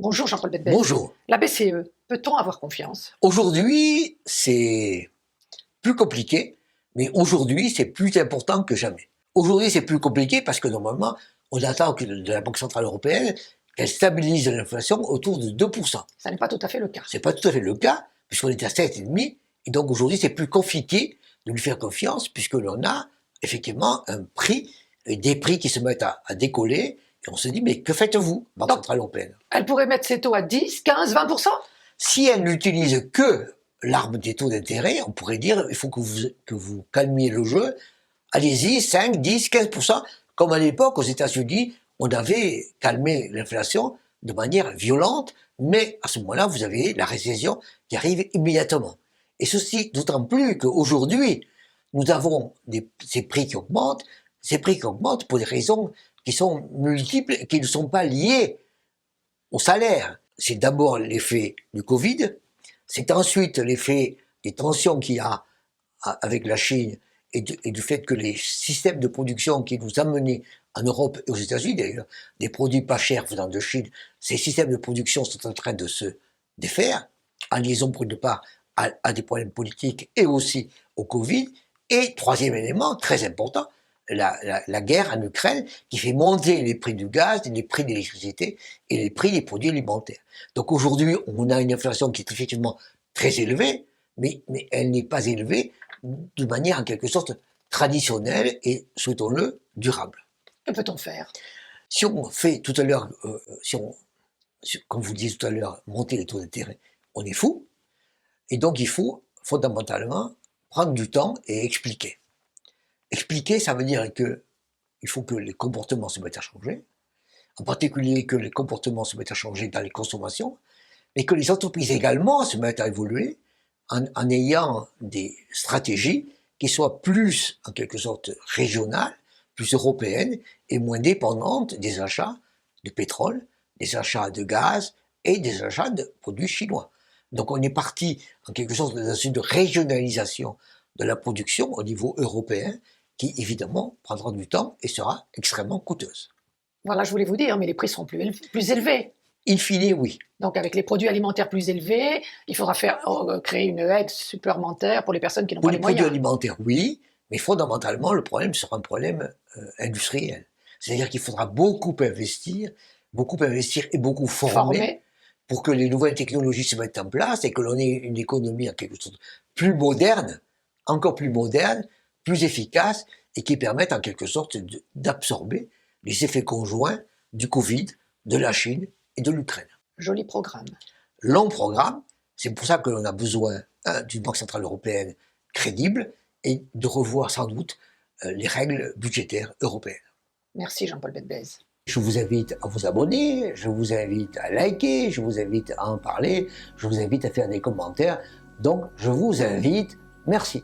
Bonjour Jean-Paul Betbez. Bonjour. La BCE, peut-on avoir confiance? Aujourd'hui, c'est plus compliqué, mais aujourd'hui, c'est plus important que jamais. Aujourd'hui, c'est plus compliqué parce que normalement, on attend de la Banque Centrale Européenne qu'elle stabilise l'inflation autour de 2%. Ça n'est pas tout à fait le cas. C'est pas tout à fait le cas, puisqu'on est à 7,5%, et donc aujourd'hui, c'est plus compliqué de lui faire confiance, puisque l'on a effectivement un prix, des prix qui se mettent à décoller, et on se dit, mais que faites-vous, Banque Centrale Européenne? Elle pourrait mettre ses taux à 10, 15, 20%? Si elle n'utilise que l'arme des taux d'intérêt, on pourrait dire il faut que vous calmiez le jeu. Allez-y, 5, 10, 15%, comme à l'époque aux États-Unis, on avait calmé l'inflation de manière violente, mais à ce moment-là, vous avez la récession qui arrive immédiatement. Et ceci d'autant plus qu'aujourd'hui, nous avons ces prix qui augmentent pour des raisons qui sont multiples et qui ne sont pas liées au salaire. C'est d'abord l'effet du Covid, c'est ensuite l'effet des tensions qu'il y a avec la Chine et du fait que les systèmes de production qui nous amenaient en Europe et aux États-Unis, d'ailleurs, des produits pas chers venant de Chine, ces systèmes de production sont en train de se défaire, en liaison pour une part à des problèmes politiques et aussi au Covid. Et troisième élément, très important, la guerre en Ukraine qui fait monter les prix du gaz, les prix de l'électricité et les prix des produits alimentaires. Donc aujourd'hui, on a une inflation qui est effectivement très élevée, mais elle n'est pas élevée de manière en quelque sorte traditionnelle et, souhaitons-le, durable. Que peut-on faire? Si on fait tout à l'heure, comme vous le disiez tout à l'heure, monter les taux d'intérêt, on est fou. Et donc il faut fondamentalement prendre du temps et expliquer. Expliquer, ça veut dire qu'il faut que les comportements se mettent à changer, en particulier que les comportements se mettent à changer dans les consommations, mais que les entreprises également se mettent à évoluer en ayant des stratégies qui soient plus, en quelque sorte, régionales, plus européennes et moins dépendantes des achats de pétrole, des achats de gaz et des achats de produits chinois. Donc on est parti, en quelque sorte, dans une régionalisation de la production au niveau européen, qui évidemment prendra du temps et sera extrêmement coûteuse. Voilà, je voulais vous dire, mais les prix seront plus élevés. In fine, oui. Donc avec les produits alimentaires plus élevés, il faudra créer une aide supplémentaire pour les personnes qui n'ont pas les moyens. Pour les produits alimentaires, oui, mais fondamentalement, le problème sera un problème industriel. C'est-à-dire qu'il faudra beaucoup investir et beaucoup former pour que les nouvelles technologies se mettent en place et que l'on ait une économie en quelque sorte plus moderne, encore plus moderne, plus efficace et qui permettent en quelque sorte d'absorber les effets conjoints du Covid, de la Chine et de l'Ukraine. Joli programme. Long programme, c'est pour ça que l'on a besoin d'une Banque Centrale Européenne crédible et de revoir sans doute les règles budgétaires européennes. Merci Jean-Paul Betbez. Je vous invite à vous abonner, je vous invite à liker, je vous invite à en parler, je vous invite à faire des commentaires. Donc je vous invite, merci.